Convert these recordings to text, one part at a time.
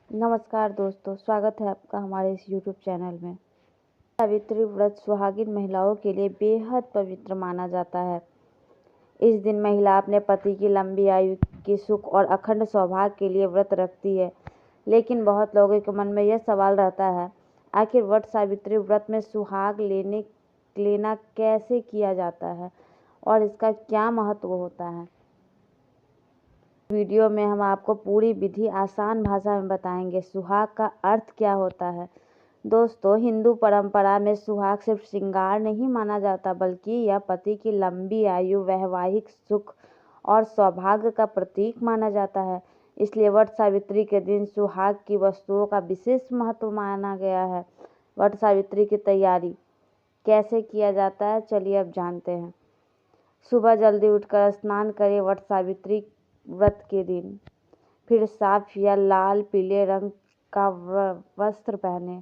नमस्कार दोस्तों, स्वागत है आपका हमारे इस YouTube चैनल में। सावित्री व्रत सुहागिन महिलाओं के लिए बेहद पवित्र माना जाता है। इस दिन महिला अपने पति की लंबी आयु के सुख और अखंड सौभाग्य के लिए व्रत रखती है। लेकिन बहुत लोगों के मन में यह सवाल रहता है, आखिर वट सावित्री व्रत में सुहाग लेना कैसे किया जाता है और इसका क्या महत्व होता है। वीडियो में हम आपको पूरी विधि आसान भाषा में बताएंगे। सुहाग का अर्थ क्या होता है। दोस्तों, हिंदू परंपरा में सुहाग सिर्फ श्रृंगार नहीं माना जाता, बल्कि यह पति की लंबी आयु, वैवाहिक सुख और सौभाग्य का प्रतीक माना जाता है। इसलिए वट सावित्री के दिन सुहाग की वस्तुओं का विशेष महत्व माना गया है। वट सावित्री की तैयारी कैसे किया जाता है, चलिए अब जानते हैं। सुबह जल्दी उठकर स्नान करें वट सावित्री व्रत के दिन। फिर साफ या लाल पीले रंग का वस्त्र पहने।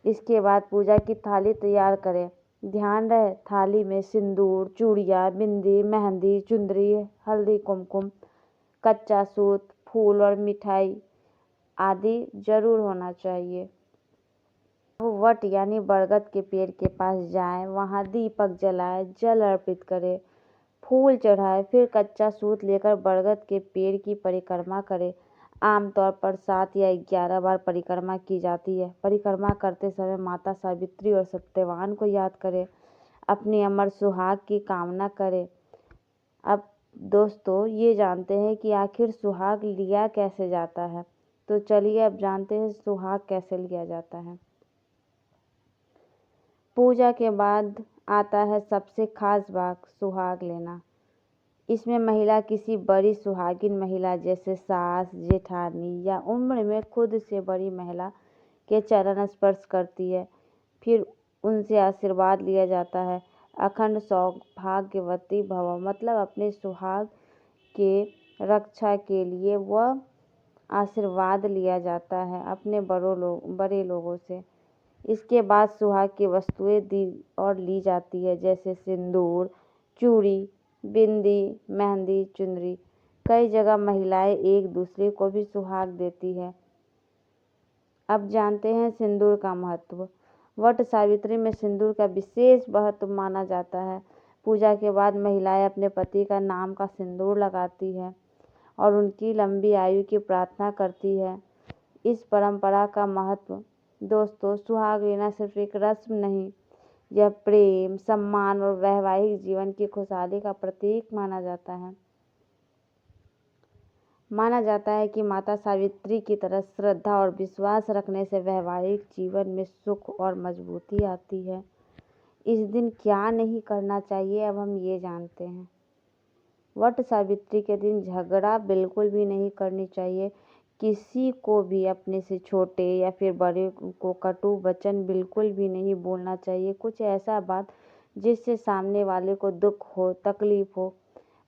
इसके बाद पूजा की थाली तैयार करें। ध्यान रहे, थाली में सिंदूर, चूड़ियाँ, बिंदी, मेहंदी, चुंदरी, हल्दी, कुमकुम, कच्चा सूत, फूल और मिठाई आदि जरूर होना चाहिए। वट यानी बरगद के पेड़ के पास जाएं, वहां दीपक जलाएं, जल अर्पित करें, फूल चढ़ाएं, फिर कच्चा सूत लेकर बरगद के पेड़ की परिक्रमा करें। आमतौर पर 7 या 11 बार परिक्रमा की जाती है। परिक्रमा करते समय माता सावित्री और सत्यवान को याद करें, अपनी अमर सुहाग की कामना करें। अब दोस्तों, ये जानते हैं कि आखिर सुहाग लिया कैसे जाता है। तो चलिए अब जानते हैं सुहाग कैसे लिया जाता है। पूजा के बाद आता है सबसे खास भाग, सुहाग लेना। इसमें महिला किसी बड़ी सुहागिन महिला जैसे सास, जेठानी या उम्र में खुद से बड़ी महिला के चरण स्पर्श करती है। फिर उनसे आशीर्वाद लिया जाता है। अखंड सौभाग्यवती भव, मतलब अपने सुहाग के रक्षा के लिए वह आशीर्वाद लिया जाता है अपने बड़े लोगों से। इसके बाद सुहाग की वस्तुएं दी और ली जाती है, जैसे सिंदूर, चूड़ी, बिंदी, मेहंदी, चुनरी। कई जगह महिलाएं एक दूसरे को भी सुहाग देती है। अब जानते हैं सिंदूर का महत्व। वट सावित्री में सिंदूर का विशेष महत्व माना जाता है। पूजा के बाद महिलाएं अपने पति का नाम का सिंदूर लगाती है और उनकी लंबी आयु की प्रार्थना करती है। इस परंपरा का महत्व दोस्तों, सुहाग लेना सिर्फ एक रस्म नहीं, यह प्रेम, सम्मान और वैवाहिक जीवन की खुशहाली का प्रतीक माना जाता है। माना जाता है कि माता सावित्री की तरह श्रद्धा और विश्वास रखने से वैवाहिक जीवन में सुख और मजबूती आती है। इस दिन क्या नहीं करना चाहिए, अब हम ये जानते हैं। वट सावित्री के दिन झगड़ा बिल्कुल भी नहीं करनी चाहिए। किसी को भी अपने से छोटे या फिर बड़े को कटु वचन बिल्कुल भी नहीं बोलना चाहिए। कुछ ऐसा बात जिससे सामने वाले को दुख हो, तकलीफ हो।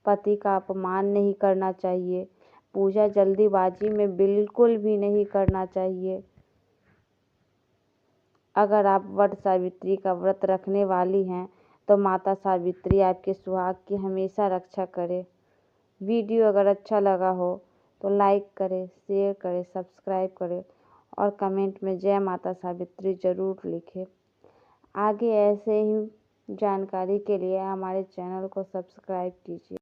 पति का अपमान नहीं करना चाहिए। पूजा जल्दीबाजी में बिल्कुल भी नहीं करना चाहिए। अगर आप वट सावित्री का व्रत रखने वाली हैं तो माता सावित्री आपके सुहाग की हमेशा रक्षा करे। वीडियो अगर अच्छा लगा हो तो लाइक करें, शेयर करें, सब्सक्राइब करें और कमेंट में जय माता सावित्री ज़रूर लिखें। आगे ऐसे ही जानकारी के लिए हमारे चैनल को सब्सक्राइब कीजिए।